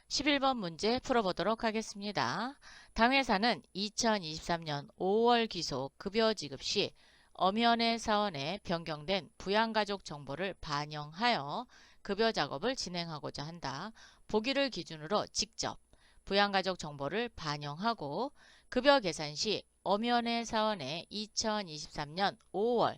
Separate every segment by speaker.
Speaker 1: 11번 문제 풀어보도록 하겠습니다. 당회사는 2023년 5월 기속 급여 지급 시 엄연의 사원에 변경된 부양가족 정보를 반영하여 급여 작업을 진행하고자 한다. 보기를 기준으로 직접 부양가족 정보를 반영하고 급여 계산 시 엄연의 사원의 2023년 5월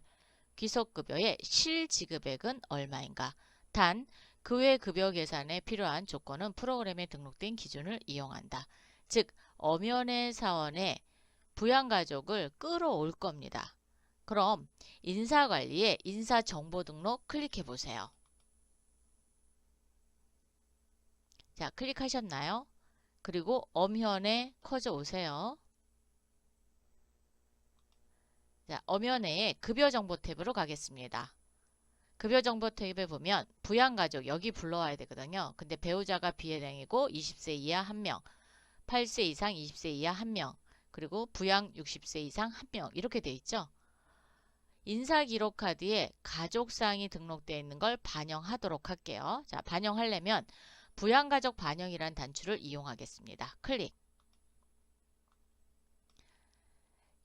Speaker 1: 귀속급여의 실지급액은 얼마인가? 단, 그 외 급여 계산에 필요한 조건은 프로그램에 등록된 기준을 이용한다. 즉, 엄연의 사원에 부양가족을 끌어올 겁니다. 그럼 인사관리에 인사정보등록 클릭해 보세요. 자, 클릭하셨나요? 그리고 엄연에 커져 오세요. 자, 엄연의 급여정보 탭으로 가겠습니다. 급여정보 탭에 보면 부양가족 여기 불러와야 되거든요. 근데 배우자가 비해령이고 20세 이하 1명, 8세 이상 20세 이하 1명, 그리고 부양 60세 이상 1명 이렇게 돼 있죠. 인사기록카드에 가족사항이 등록되어 있는 걸 반영하도록 할게요. 자, 반영하려면 부양가족 반영이란 단추를 이용하겠습니다. 클릭.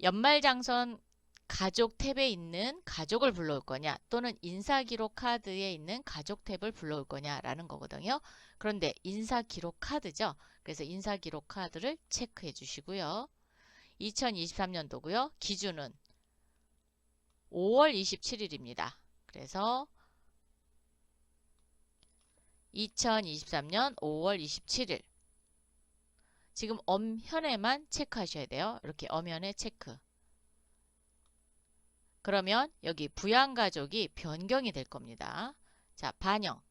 Speaker 1: 연말장선 가족 탭에 있는 가족을 불러올 거냐 또는 인사기록 카드에 있는 가족 탭을 불러올 거냐라는 거거든요. 그런데 인사기록 카드죠. 그래서 인사기록 카드를 체크해 주시고요. 2023년도고요. 기준은 5월 27일입니다. 그래서 2023년 5월 27일 지금 엄현에만 체크하셔야 돼요. 이렇게 엄현에 체크. 그러면 여기 부양가족이 변경이 될 겁니다. 자, 반영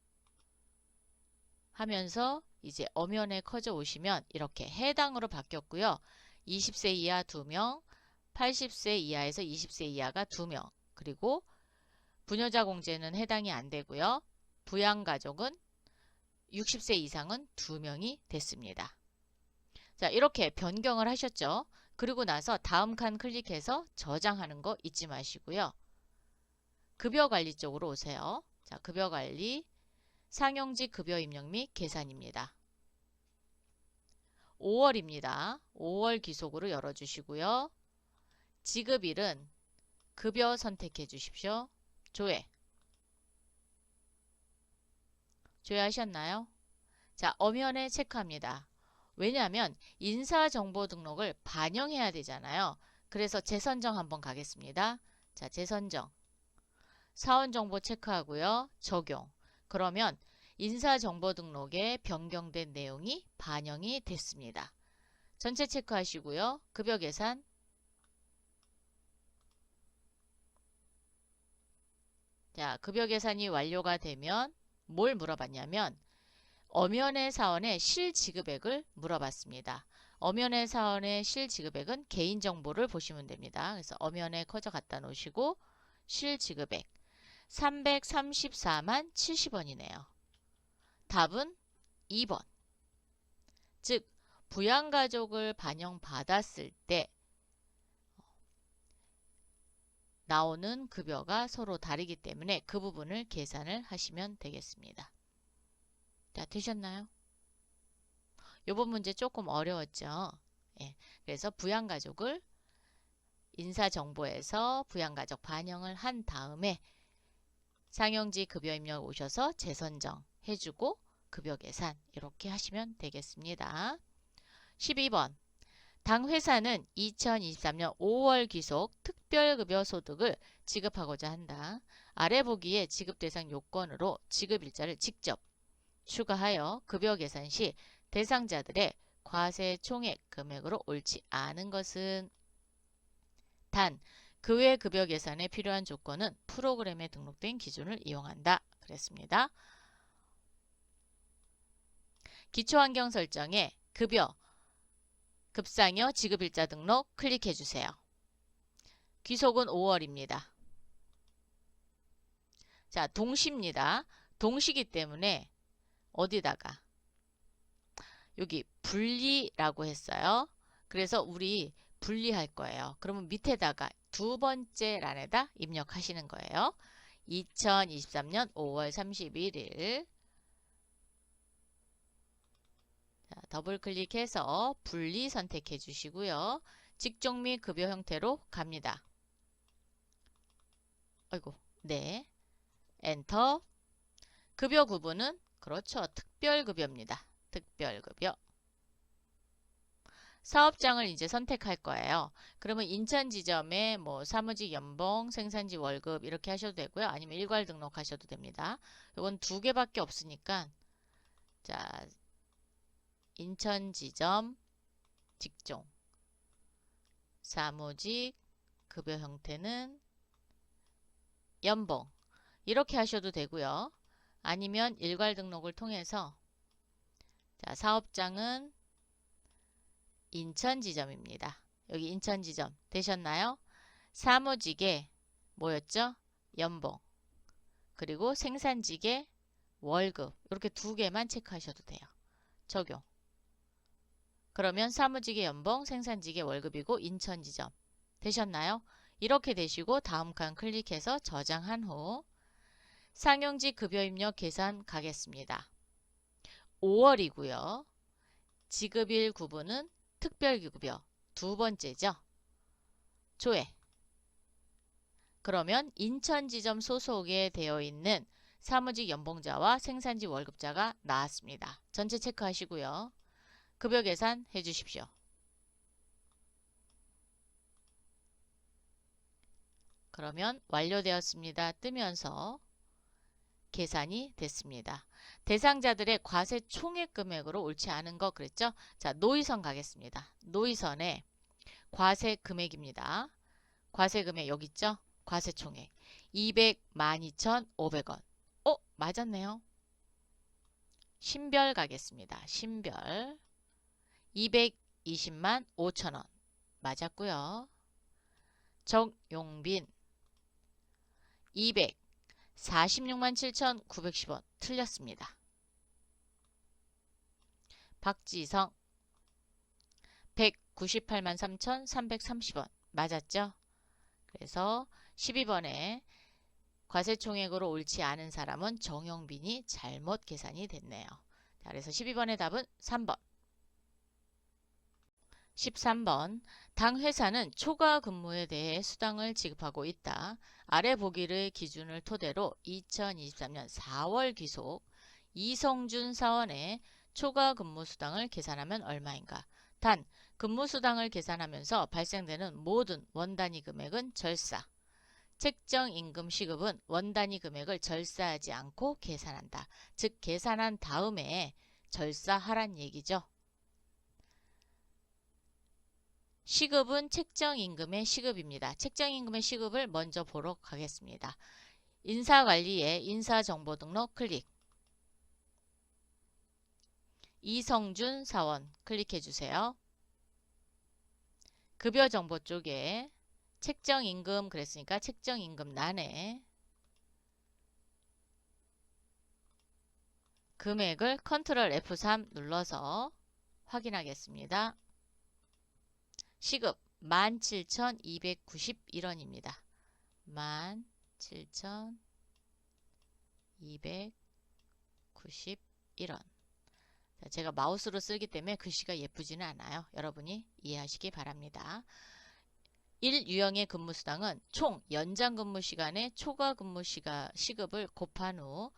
Speaker 1: 하면서 이제 엄연에 커져 오시면 이렇게 해당으로 바뀌었고요. 20세 이하 2명, 80세 이하에서 20세 이하가 2명, 그리고 부녀자 공제는 해당이 안 되고요. 부양가족은 60세 이상은 2명이 됐습니다. 자, 이렇게 변경을 하셨죠. 그리고 나서 다음 칸 클릭해서 저장하는 거 잊지 마시고요. 급여관리 쪽으로 오세요. 자, 급여관리, 상용직 급여 입력 및 계산입니다. 5월입니다. 5월 기속으로 열어주시고요. 지급일은 급여 선택해 주십시오. 조회. 조회하셨나요? 자, 엄연에 체크합니다. 왜냐하면 인사정보 등록을 반영해야 되잖아요. 그래서 재선정 한번 가겠습니다. 자, 재선정. 사원정보 체크하고요. 적용. 그러면 인사정보 등록에 변경된 내용이 반영이 됐습니다. 전체 체크하시고요. 급여 계산. 자, 급여 계산이 완료가 되면 뭘 물어봤냐면 엄연의 사원의 실지급액을 물어봤습니다. 엄연의 사원의 실지급액은 개인정보를 보시면 됩니다. 그래서 엄연에 커져 갖다 놓으시고 실지급액 334만 70원이네요. 답은 2번. 즉 부양가족을 반영받았을 때 나오는 급여가 서로 다르기 때문에 그 부분을 계산을 하시면 되겠습니다. 자, 되셨나요? 요번 문제 조금 어려웠죠? 예, 그래서 부양가족을 인사정보에서 부양가족 반영을 한 다음에 상용직 급여 입력 오셔서 재선정 해주고 급여 계산 이렇게 하시면 되겠습니다. 12번 당 회사는 2023년 5월 귀속 특별급여 소득을 지급하고자 한다. 아래 보기에 지급 대상 요건으로 지급일자를 직접 추가하여 급여 계산 시 대상자들의 과세 총액 금액으로 옳지 않은 것은 단 그 외 급여 계산에 필요한 조건은 프로그램에 등록된 기준을 이용한다. 그랬습니다. 기초환경 설정에 급여, 급상여 지급일자 등록 클릭해 주세요. 귀속은 5월입니다. 자, 동시입니다. 동시기 때문에 어디다가 여기 분리라고 했어요. 그래서 우리 분리할 거예요. 그러면 밑에다가 두 번째 란에다 입력하시는 거예요. 2023년 5월 31일 자, 더블 클릭해서 분리 선택해 주시고요. 직종 및 급여 형태로 갑니다. 아이고, 네. 엔터. 급여 구분은 그렇죠. 특별급여입니다. 특별급여. 사업장을 이제 선택할 거예요. 그러면 인천 지점에 뭐 사무직 연봉, 생산지 월급 이렇게 하셔도 되고요. 아니면 일괄 등록하셔도 됩니다. 이건 두 개밖에 없으니까 자, 인천 지점 직종 사무직 급여 형태는 연봉 이렇게 하셔도 되고요. 아니면 일괄 등록을 통해서 자, 사업장은 인천 지점입니다. 여기 인천 지점 되셨나요? 사무직의 뭐였죠? 연봉 그리고 생산직의 월급 이렇게 두 개만 체크하셔도 돼요. 적용. 그러면 사무직의 연봉, 생산직의 월급이고 인천 지점 되셨나요? 이렇게 되시고 다음 칸 클릭해서 저장한 후 상용직 급여 입력 계산 가겠습니다. 5월이고요. 지급일 구분은 특별급여 두 번째죠. 조회. 그러면 인천 지점 소속에 되어 있는 사무직 연봉자와 생산직 월급자가 나왔습니다. 전체 체크하시고요. 급여 계산 해주십시오. 그러면 완료되었습니다. 뜨면서 계산이 됐습니다. 대상자들의 과세 총액 금액으로 옳지 않은 거 그랬죠? 자, 노이선 가겠습니다. 노이선에 과세 금액입니다. 과세 금액 여기 있죠? 과세 총액 212,500원. 맞았네요. 신별 가겠습니다. 신별 220만 5천원 맞았고요. 정용빈 246만 7,910원 틀렸습니다. 박지성 198만 3,330원 맞았죠? 그래서 12번에 과세총액으로 옳지 않은 사람은 정용빈이 잘못 계산이 됐네요. 자, 그래서 12번의 답은 3번. 13번 당 회사는 초과 근무에 대해 수당을 지급하고 있다. 아래 보기를 기준을 토대로 2023년 4월 귀속 이성준 사원의 초과 근무 수당을 계산하면 얼마인가? 단, 근무 수당을 계산하면서 발생되는 모든 원단위 금액은 절사. 책정 임금 시급은 원단위 금액을 절사하지 않고 계산한다. 즉 계산한 다음에 절사하란 얘기죠. 시급은 책정임금의 시급입니다. 책정임금의 시급을 먼저 보러 가겠습니다. 인사관리에 인사정보 등록 클릭. 이성준 사원 클릭해 주세요. 급여정보 쪽에 책정임금 그랬으니까 책정임금란에 금액을 컨트롤 F3 눌러서 확인하겠습니다. 시급 17,291원입니다. 17,291원. 제가 마우스로 쓰기 때문에 글씨가 예쁘지는 않아요. 여러분이 이해하시기 바랍니다. 1유형의 근무수당은 총 연장 근무시간의 초과 시급을 곱한 후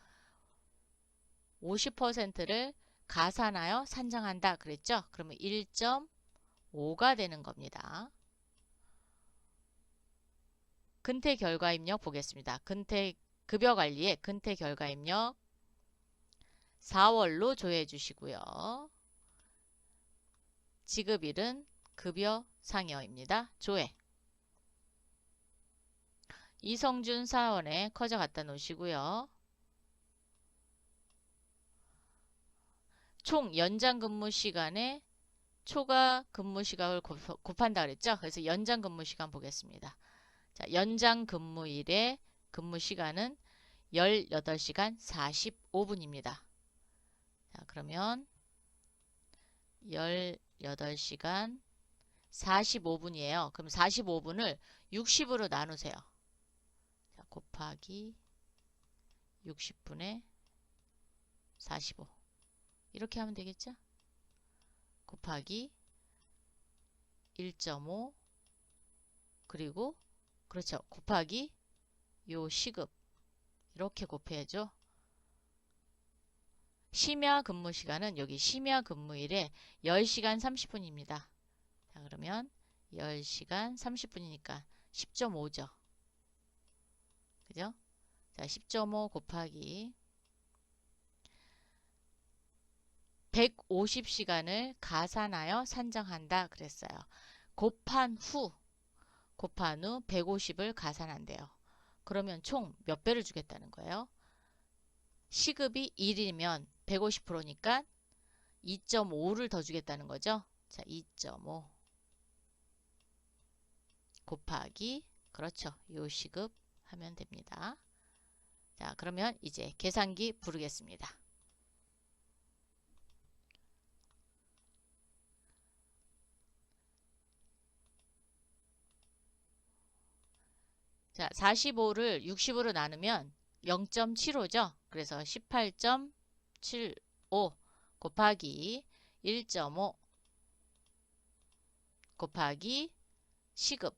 Speaker 1: 50%를 가산하여 산정한다 그랬죠? 그러면 1.5가 되는 겁니다. 근태 결과 입력 보겠습니다. 급여관리의 근태 결과 입력 4월로 조회해 주시고요. 지급일은 급여 상여입니다. 조회. 이성준 사원에 커져 갖다 놓으시고요. 총 연장 근무 시간에 초과 근무 시간을 곱한다 그랬죠? 그래서 연장 근무 시간 보겠습니다. 자, 연장 근무일의 근무 시간은 18시간 45분입니다. 자, 그러면 18시간 45분이에요. 그럼 45분을 60으로 나누세요. 자, 곱하기 60분의 45. 이렇게 하면 되겠죠? 곱하기 1.5 그리고 그렇죠. 곱하기 요 시급 이렇게 곱해야죠. 심야 근무 시간은 여기 심야 근무일에 10시간 30분입니다. 자, 그러면 10시간 30분이니까 10.5죠. 그죠? 자, 10.5 곱하기 150시간을 가산하여 산정한다 그랬어요. 곱한 후 150을 가산한대요. 그러면 총 몇 배를 주겠다는 거예요? 시급이 1이면 150%니까 2.5를 더 주겠다는 거죠. 자, 2.5 곱하기 그렇죠. 요 시급 하면 됩니다. 자, 그러면 이제 계산기 부르겠습니다. 자, 45를 60으로 나누면 0.75죠. 그래서 18.75 곱하기 1.5 곱하기 시급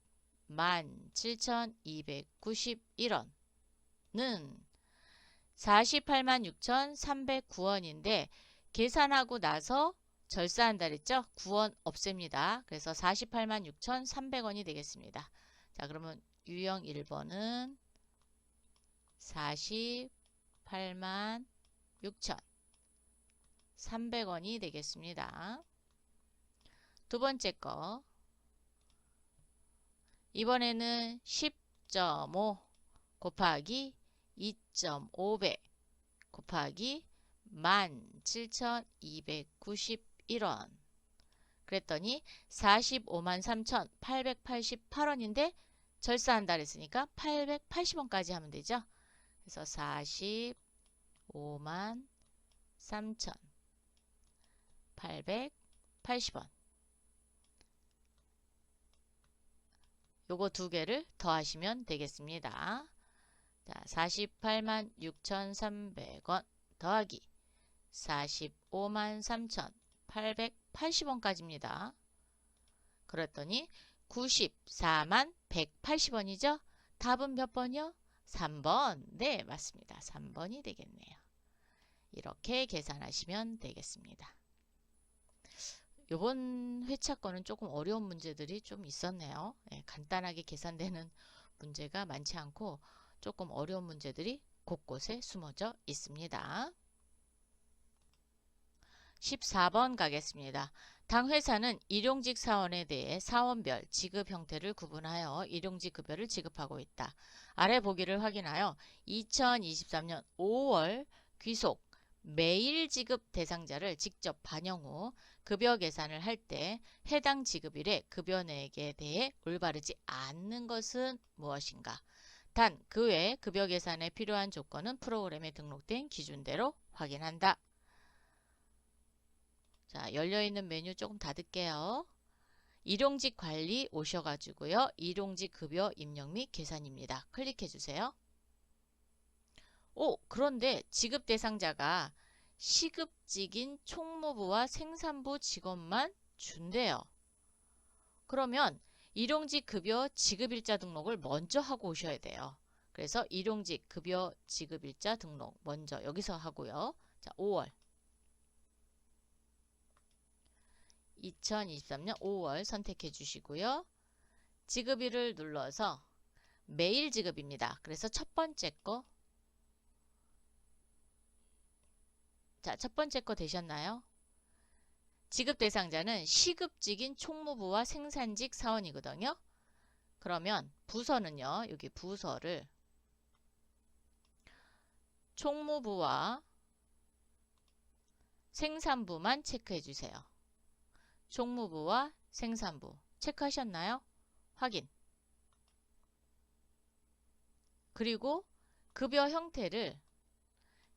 Speaker 1: 17,291원은 486,309원인데 계산하고 나서 절사한다 그랬죠? 9원 없앱니다. 그래서 486,300원이 되겠습니다. 자, 그러면 유형 1번은 486,300원이 되겠습니다. 두 번째 거 이번에는 10.5 곱하기 2.5배 곱하기 17,291원 그랬더니 453,888원인데 절사한다 그랬으니까 880원까지 하면 되죠. 그래서 453,880원 요거 두 개를 더하시면 되겠습니다. 자, 486,300원 더하기 453,880원까지입니다. 그랬더니 94180원이죠. 답은 몇 번이요? 3번. 네, 맞습니다. 3번이 되겠네요. 이렇게 계산하시면 되겠습니다. 요번 회차 거는 조금 어려운 문제들이 좀 있었네요. 네, 간단하게 계산되는 문제가 많지 않고 조금 어려운 문제들이 곳곳에 숨어져 있습니다. 14번 가겠습니다. 당 회사는 일용직 사원에 대해 사원별 지급 형태를 구분하여 일용직 급여를 지급하고 있다. 아래 보기를 확인하여 2023년 5월 귀속 매일 지급 대상자를 직접 반영 후 급여 계산을 할 때 해당 지급일의 급여 내역에 대해 올바르지 않는 것은 무엇인가? 단, 그 외 급여 계산에 필요한 조건은 프로그램에 등록된 기준대로 확인한다. 자, 열려있는 메뉴 조금 닫을게요. 일용직 관리 오셔가지고요. 일용직 급여 입력 및 계산입니다. 클릭해주세요. 그런데 지급 대상자가 시급직인 총무부와 생산부 직원만 준대요. 그러면 일용직 급여 지급일자 등록을 먼저 하고 오셔야 돼요. 그래서 일용직 급여 지급일자 등록 먼저 여기서 하고요. 자, 5월 2023년 5월 선택해 주시고요. 지급일을 눌러서 매일 지급입니다. 그래서 첫 번째 거 자, 첫 번째 거 되셨나요? 지급 대상자는 시급직인 총무부와 생산직 사원이거든요. 그러면 부서는요. 여기 부서를 총무부와 생산부만 체크해 주세요. 총무부와 생산부 체크하셨나요? 확인. 그리고 급여 형태를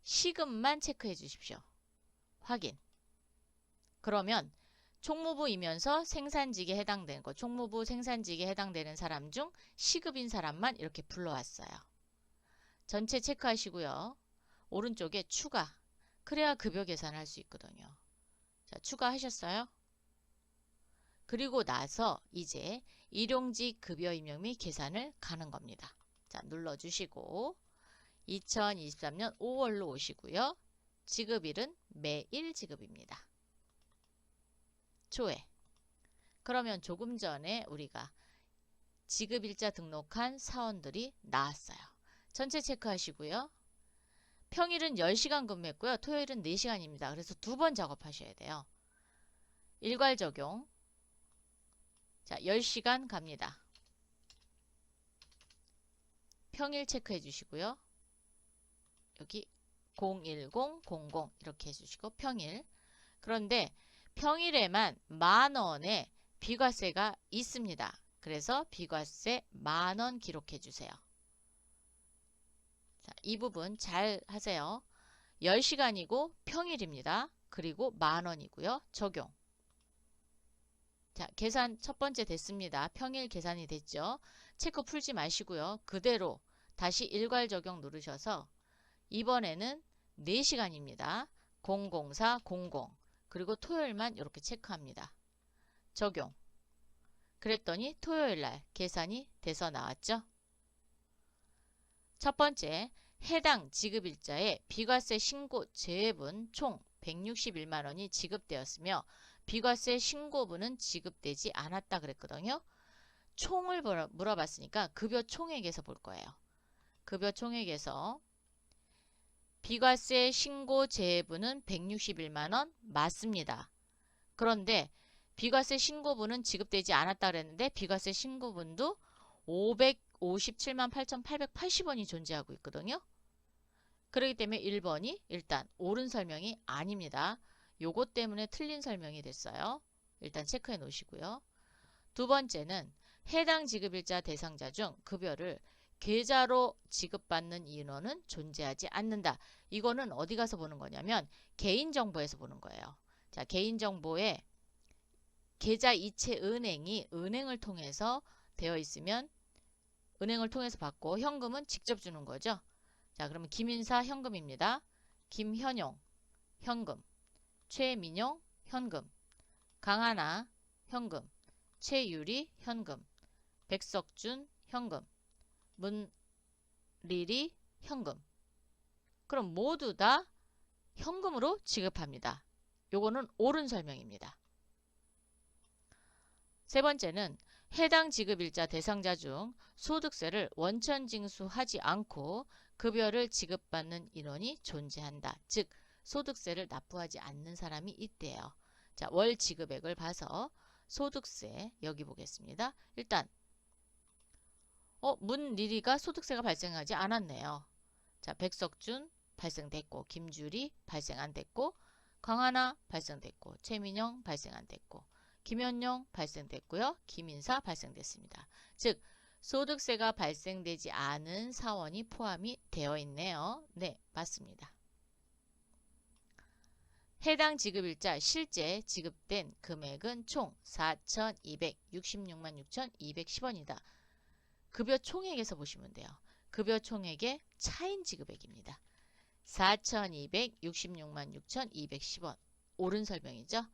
Speaker 1: 시급만 체크해 주십시오. 확인. 그러면 총무부이면서 생산직에 해당되는 거, 총무부 생산직에 해당되는 사람 중 시급인 사람만 이렇게 불러왔어요. 전체 체크하시고요. 오른쪽에 추가. 그래야 급여 계산할 수 있거든요. 자, 추가하셨어요? 그리고 나서 이제 일용직 급여 입력 및 계산을 가는 겁니다. 자, 눌러주시고 2023년 5월로 오시고요. 지급일은 매일 지급입니다. 초에. 그러면 조금 전에 우리가 지급일자 등록한 사원들이 나왔어요. 전체 체크하시고요. 평일은 10시간 근무했고요. 토요일은 4시간입니다. 그래서 2번 작업하셔야 돼요. 일괄 적용. 자, 10시간 갑니다. 평일 체크해 주시고요. 여기 010, 00 이렇게 해주시고 평일. 그런데 평일에만 만원의 비과세가 있습니다. 그래서 비과세 만원 기록해 주세요. 자, 이 부분 잘 하세요. 10시간이고 평일입니다. 그리고 만원이고요. 적용. 자, 계산 첫 번째 됐습니다. 평일 계산이 됐죠. 체크 풀지 마시고요. 그대로 다시 일괄 적용 누르셔서 이번에는 4시간입니다. 004, 00 그리고 토요일만 이렇게 체크합니다. 적용. 그랬더니 토요일날 계산이 돼서 나왔죠. 첫 번째, 해당 지급일자에 비과세 신고 제외분 총 161만원이 지급되었으며 비과세 신고분은 지급되지 않았다 그랬거든요. 총을 물어봤으니까 급여 총액에서 볼 거예요. 급여 총액에서 비과세 신고 제외분은 161만원 맞습니다. 그런데 비과세 신고분은 지급되지 않았다 그랬는데 비과세 신고분도 557만 8,880원이 존재하고 있거든요. 그렇기 때문에 1번이 일단 옳은 설명이 아닙니다. 요것 때문에 틀린 설명이 됐어요. 일단 체크해 놓으시고요. 두 번째는 해당 지급일자 대상자 중 급여를 계좌로 지급받는 인원은 존재하지 않는다. 이거는 어디 가서 보는 거냐면 개인정보에서 보는 거예요. 자, 개인정보에 계좌 이체 은행이 은행을 통해서 되어 있으면 은행을 통해서 받고 현금은 직접 주는 거죠. 자, 그러면 김인사 현금입니다. 김현용 현금, 최민용 현금, 강하나 현금, 최유리 현금, 백석준 현금, 문리리 현금. 그럼 모두 다 현금으로 지급합니다. 요거는 옳은 설명입니다. 세 번째는 해당 지급일자 대상자 중 소득세를 원천 징수하지 않고 급여를 지급받는 인원이 존재한다. 즉 소득세를 납부하지 않는 사람이 있대요. 자, 월 지급액을 봐서 소득세 여기 보겠습니다. 일단 문리리가 소득세가 발생하지 않았네요. 자, 백석준 발생됐고 김주리 발생 안 됐고 강하나 발생됐고 최민영 발생 안 됐고 김현용 발생됐고요. 김인사 발생됐습니다. 즉 소득세가 발생되지 않은 사원이 포함이 되어 있네요. 네, 맞습니다. 해당 지급일자 실제 지급된 금액은 총 4,266만 6,210원이다. 급여 총액에서 보시면 돼요. 급여 총액의 차인 지급액입니다. 4,266만 6,210원. 옳은 설명이죠.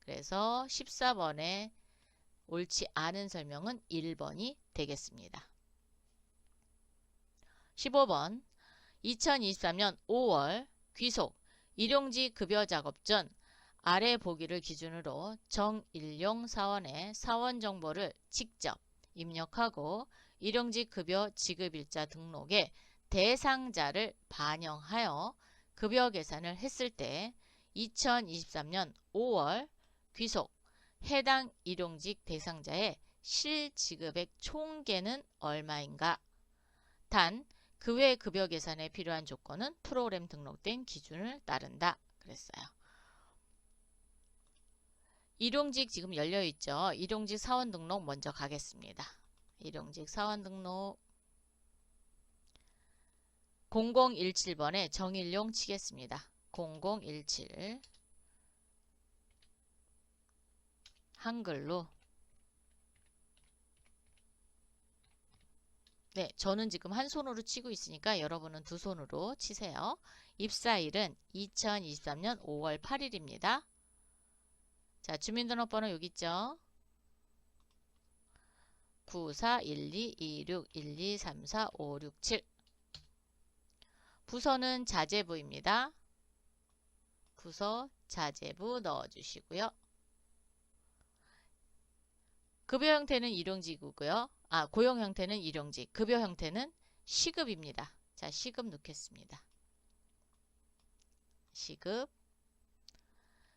Speaker 1: 그래서 14번에 옳지 않은 설명은 1번이 되겠습니다. 15번 2023년 5월 귀속 일용직 급여 작업 전 아래 보기를 기준으로 정일용 사원의 사원 정보를 직접 입력하고 일용직 급여 지급일자 등록에 대상자를 반영하여 급여 계산을 했을 때 2023년 5월 귀속 해당 일용직 대상자의 실지급액 총계는 얼마인가? 단 그 외 급여 계산에 필요한 조건은 프로그램 등록된 기준을 따른다. 그랬어요. 일용직 지금 열려있죠. 일용직 사원 등록 먼저 가겠습니다. 일용직 사원 등록 0017번에 정일용 치겠습니다. 0017 한글로. 네, 저는 지금 한 손으로 치고 있으니까 여러분은 두 손으로 치세요. 입사일은 2023년 5월 8일입니다. 자, 주민등록번호 여기 있죠. 9, 4, 1, 2, 2, 6, 1, 2, 3, 4, 5, 6, 7. 부서는 자재부입니다. 부서 자재부 넣어주시고요. 급여 형태는 일용직이고요. 고용 형태는 일용직, 급여 형태는 시급입니다. 자, 시급 넣겠습니다. 시급.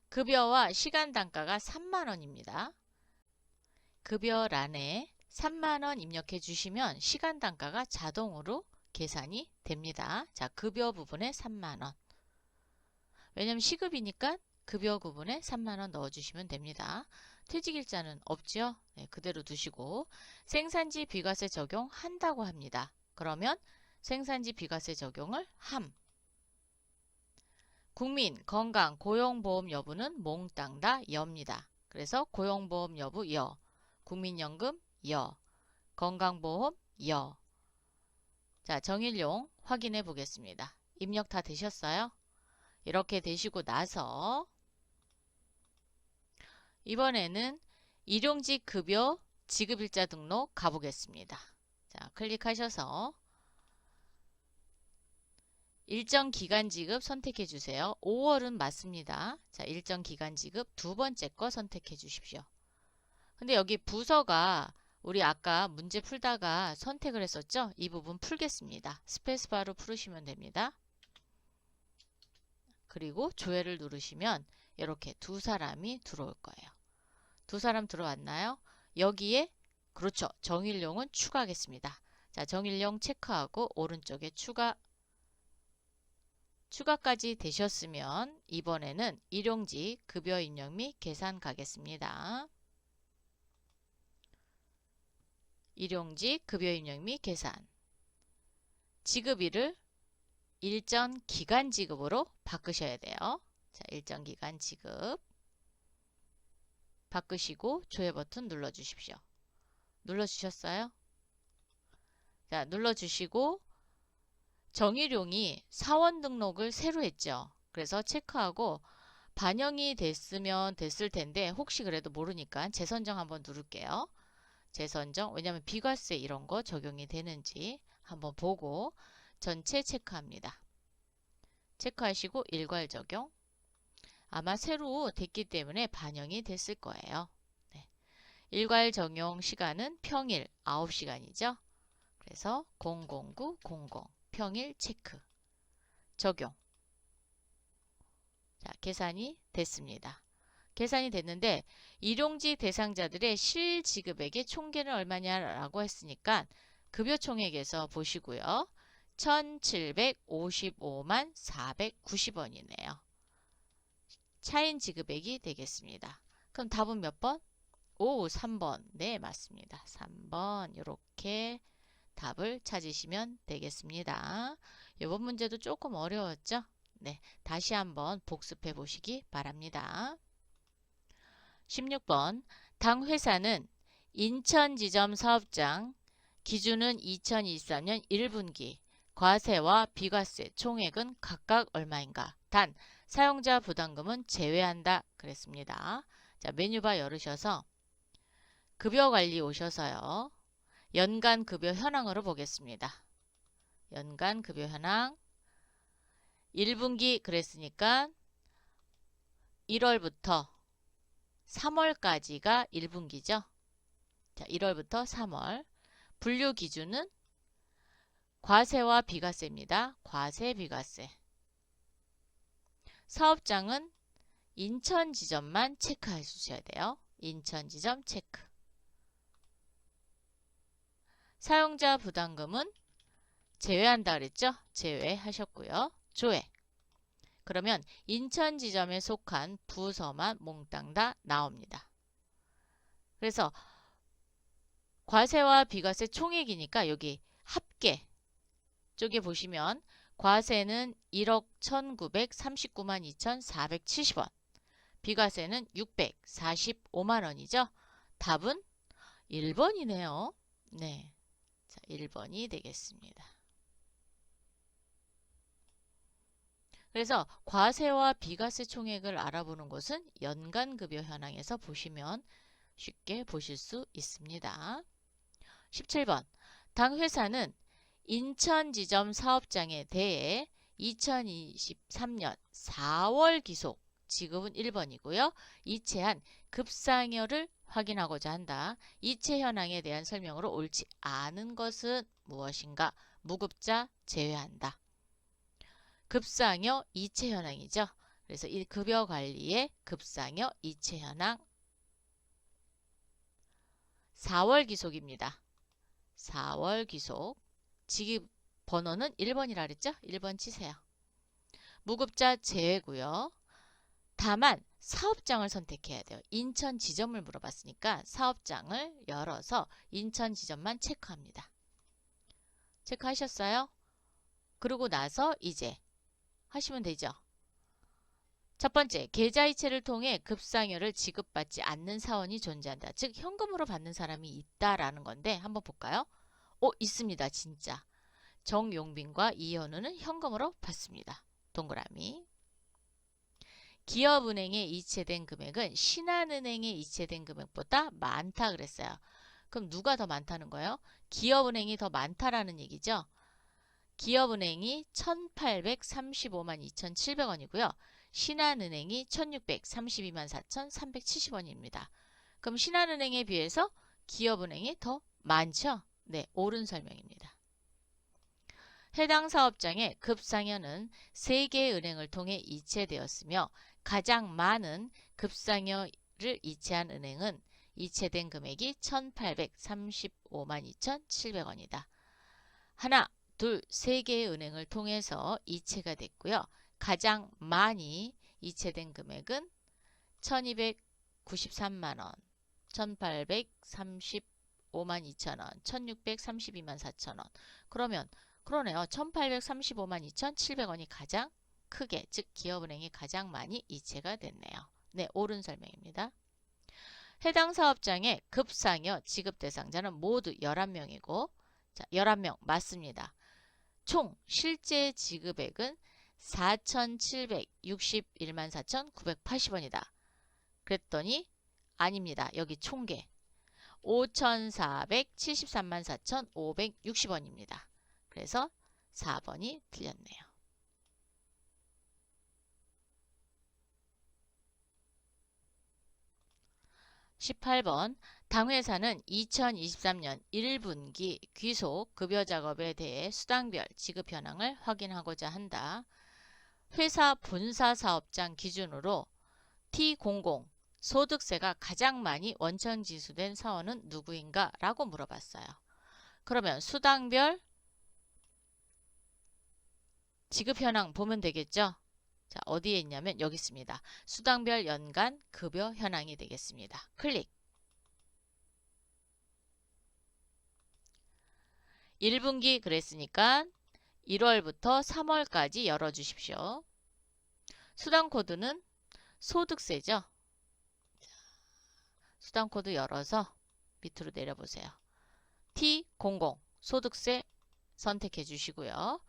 Speaker 1: 급여와 시간 단가가 3만원입니다. 급여란에 3만원 입력해 주시면 시간 단가가 자동으로 계산이 됩니다. 자, 급여 부분에 3만원. 왜냐면 시급이니까 급여 부분에 3만원 넣어주시면 됩니다. 퇴직일자는 없죠? 네, 그대로 두시고 생산지 비과세 적용한다고 합니다. 그러면 생산지 비과세 적용을 함. 국민, 건강, 고용보험 여부는 몽땅 다 여입니다. 그래서 고용보험 여부 여, 국민연금 여, 건강보험 여. 자, 정일용 확인해 보겠습니다. 입력 다 되셨어요? 이렇게 되시고 나서 이번에는 일용직 급여 지급일자 등록 가보겠습니다. 자, 클릭하셔서 일정 기간 지급 선택해 주세요. 5월은 맞습니다. 자, 일정 기간 지급 두 번째 거 선택해 주십시오. 근데 여기 부서가 우리 아까 문제 풀다가 선택을 했었죠? 이 부분 풀겠습니다. 스페이스바로 풀으시면 됩니다. 그리고 조회를 누르시면 이렇게 두 사람이 들어올 거예요. 두 사람 들어왔나요? 여기에 그렇죠. 정일용은 추가하겠습니다. 자, 정일용 체크하고 오른쪽에 추가까지 되셨으면 이번에는 일용직 급여 입력 및 계산 가겠습니다. 일용직 급여 입력 및 계산. 지급일을 일정 기간 지급으로 바꾸셔야 돼요. 자, 일정 기간 지급 바꾸시고 조회 버튼 눌러주십시오. 눌러주셨어요? 자, 눌러주시고 정일용이 사원 등록을 새로 했죠. 그래서 체크하고 반영이 됐을 텐데 혹시 그래도 모르니까 재선정 한번 누를게요. 재선정, 왜냐하면 비과세 이런 거 적용이 되는지 한번 보고 전체 체크합니다. 체크하시고 일괄 적용. 아마 새로 됐기 때문에 반영이 됐을 거예요. 네. 일괄 적용 시간은 평일 9시간이죠. 그래서 00900 평일 체크. 적용. 자, 계산이 됐습니다. 계산이 됐는데 일용직 대상자들의 실지급액의 총계는 얼마냐라고 했으니까 급여 총액에서 보시고요. 1755만 490원이네요. 차인 지급액이 되겠습니다. 그럼 답은 몇 번? 오, 3번. 네, 맞습니다. 3번 이렇게 답을 찾으시면 되겠습니다. 이번 문제도 조금 어려웠죠? 네, 다시 한번 복습해 보시기 바랍니다. 16번 당 회사는 인천지점 사업장 기준은 2023년 1분기 과세와 비과세 총액은 각각 얼마인가? 단 사용자 부담금은 제외한다 그랬습니다. 자, 메뉴바 열으셔서 급여관리 오셔서요. 연간 급여 현황으로 보겠습니다. 연간 급여 현황 1분기 그랬으니까 1월부터 3월까지가 1분기죠. 자, 1월부터 3월. 분류 기준은 과세와 비과세입니다. 과세, 비과세. 사업장은 인천 지점만 체크해 주셔야 돼요. 인천 지점 체크. 사용자 부담금은 제외한다 그랬죠? 제외하셨고요. 조회. 그러면 인천 지점에 속한 부서만 몽땅 다 나옵니다. 그래서 과세와 비과세 총액이니까 여기 합계 쪽에 보시면 과세는 1억 1939만 2,470원, 비과세는 645만 원이죠. 답은 1번이네요. 네, 자, 1번이 되겠습니다. 그래서 과세와 비과세 총액을 알아보는 것은 연간급여 현황에서 보시면 쉽게 보실 수 있습니다. 17번. 당 회사는 인천지점 사업장에 대해 2023년 4월 기속 지급은 1번이고요. 이체한 급상여를 확인하고자 한다. 이체 현황에 대한 설명으로 옳지 않은 것은 무엇인가? 무급자 제외한다. 급상여 이체 현황이죠. 그래서 이 급여 관리의 급상여 이체 현황 4월 기속입니다. 4월 기속. 지급 번호는 1번이라 그랬죠? 1번 치세요. 무급자 제외고요. 다만 사업장을 선택해야 돼요. 인천 지점을 물어봤으니까 사업장을 열어서 인천 지점만 체크합니다. 체크하셨어요? 그러고 나서 이제 하시면 되죠. 첫 번째, 계좌이체를 통해 급상여를 지급받지 않는 사원이 존재한다. 즉 현금으로 받는 사람이 있다라는 건데 한번 볼까요? 있습니다. 진짜. 정용빈과 이현우는 현금으로 받습니다. 동그라미. 기업은행에 이체된 금액은 신한은행에 이체된 금액보다 많다 그랬어요. 그럼 누가 더 많다는 거예요? 기업은행이 더 많다라는 얘기죠. 기업은행이 1,835만 2,700원이고요. 신한은행이 1,632만 4,370원입니다. 그럼 신한은행에 비해서 기업은행이 더 많죠? 네, 옳은 설명입니다. 해당 사업장의 급상여는 3개의 은행을 통해 이체되었으며 가장 많은 급상여를 이체한 은행은 이체된 금액이 1,835만 2,700원이다. 하나, 둘, 3개의 은행을 통해서 이체가 됐고요. 가장 많이 이체된 금액은 1,293만원, 1,835만 2천원, 1,632만 4천원. 그러네요. 1,835만 2,700원이 가장 크게, 즉 기업은행이 가장 많이 이체가 됐네요. 네, 옳은 설명입니다. 해당 사업장의 급상여 지급 대상자는 모두 11명이고 자, 11명 맞습니다. 총 실제 지급액은 4,761만 4,980원이다. 그랬더니 아닙니다. 여기 총계 5,473만 4,560원입니다. 그래서 4번이 틀렸네요. 18번. 당회사는 2023년 1분기 귀속 급여 작업에 대해 수당별 지급 현황을 확인하고자 한다. 회사 본사 사업장 기준으로 T00 소득세가 가장 많이 원천 지수된 사원은 누구인가? 라고 물어봤어요. 그러면 수당별 지급 현황 보면 되겠죠? 자, 어디에 있냐면 여기 있습니다. 수당별 연간 급여 현황이 되겠습니다. 클릭. 1분기 그랬으니까 1월부터 3월까지 열어주십시오. 수당 코드는 소득세죠. 수당 코드 열어서 밑으로 내려보세요. T00 소득세 선택해 주시고요.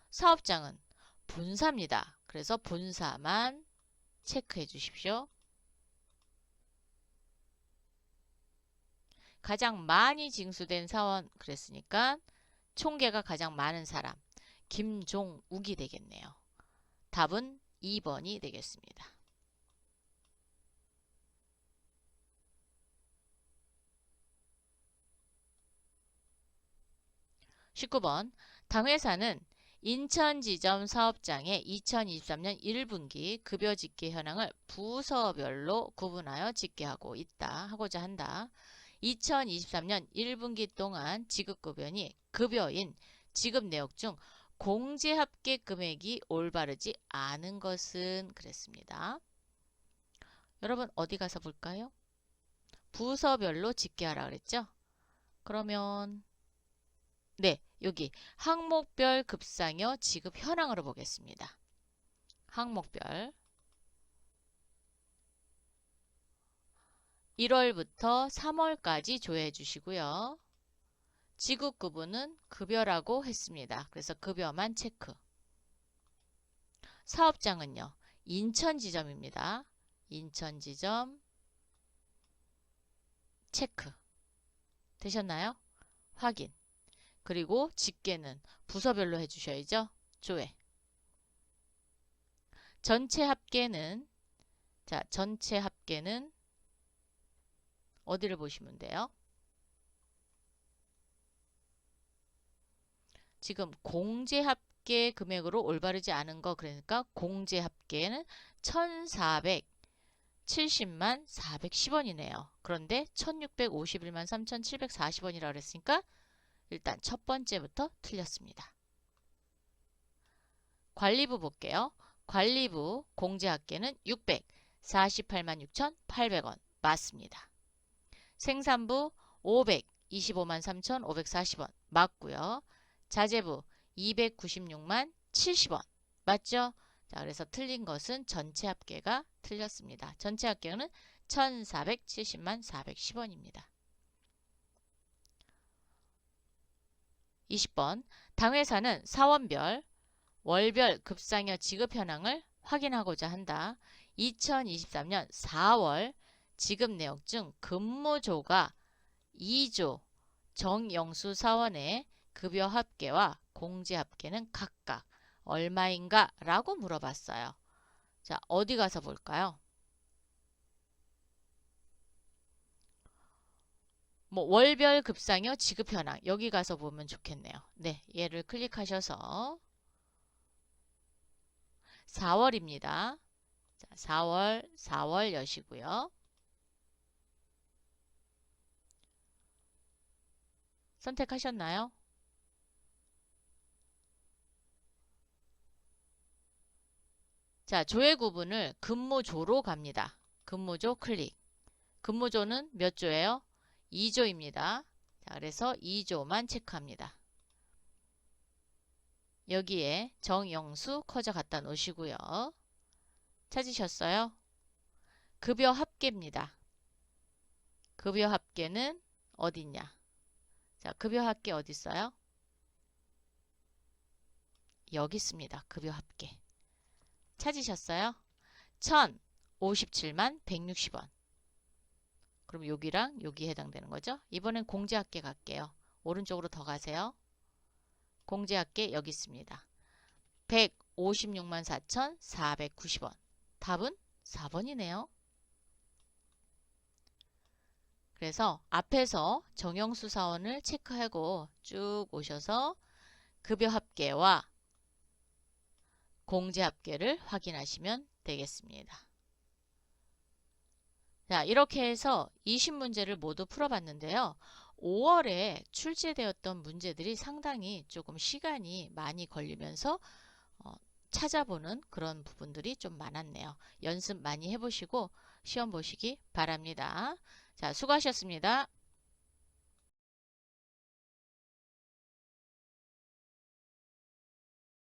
Speaker 1: 사업장은 본사입니다. 그래서 본사만 체크해 주십시오. 가장 많이 징수된 사원 그랬으니까 총계가 가장 많은 사람 김종욱이 되겠네요. 답은 2번이 되겠습니다. 19번. 당회사는 인천지점 사업장의 2023년 1분기 급여 집계 현황을 부서별로 구분하여 집계하고 있다. 하고자 한다. 2023년 1분기 동안 지급급여인 지급 내역 중 공제합계 금액이 올바르지 않은 것은 그랬습니다. 여러분 어디 가서 볼까요? 부서별로 집계하라 그랬죠? 그러면 네, 여기 항목별 급상여 지급 현황으로 보겠습니다. 항목별 1월부터 3월까지 조회해 주시고요. 지급 구분은 급여라고 했습니다. 그래서 급여만 체크. 사업장은요. 인천지점입니다. 인천지점 체크. 되셨나요? 확인. 그리고 집계는 부서별로 해주셔야죠. 조회. 전체 합계는 전체 합계는 어디를 보시면 돼요? 지금 공제합계 금액으로 올바르지 않은 거, 그러니까 공제합계는 1470만 410원이네요. 그런데 1651만 3740원이라고 그랬으니까 일단 첫 번째부터 틀렸습니다. 관리부 볼게요. 관리부 공제합계는 648만 6,800원 맞습니다. 생산부 525만 3,540원 맞고요. 자재부 296만 70원 맞죠? 자, 그래서 틀린 것은 전체 합계가 틀렸습니다. 전체 합계는 1470만 410원입니다. 20번 당회사는 사원별, 월별 급상여 지급 현황을 확인하고자 한다. 2023년 4월 지급 내역 중 근무조가 2조 정영수 사원의 급여 합계와 공제 합계는 각각 얼마인가? 라고 물어봤어요. 자, 어디 가서 볼까요? 월별 급상여 지급 현황 여기 가서 보면 좋겠네요. 네, 얘를 클릭하셔서 4월입니다. 자, 4월 여시고요. 선택하셨나요? 자, 조회 구분을 근무조로 갑니다. 근무조 클릭. 근무조는 몇 조예요? 2조입니다. 자, 그래서 2조만 체크합니다. 여기에 정영수 커져 갖다 놓으시고요. 찾으셨어요? 급여 합계입니다. 급여 합계는 어디 있냐? 자, 급여 합계 어디 있어요? 여기 있습니다. 급여 합계. 찾으셨어요? 1057만 160원. 그럼 여기랑 여기 해당되는 거죠? 이번엔 공제합계 갈게요. 오른쪽으로 더 가세요. 공제합계 여기 있습니다. 156만 4,490원. 답은 4번이네요. 그래서 앞에서 정영수 사원을 체크하고 쭉 오셔서 급여 합계와 공제 합계를 확인하시면 되겠습니다. 자, 이렇게 해서 20문제를 모두 풀어봤는데요. 5월에 출제되었던 문제들이 상당히 조금 시간이 많이 걸리면서 찾아보는 그런 부분들이 좀 많았네요. 연습 많이 해보시고 시험 보시기 바랍니다. 자, 수고하셨습니다.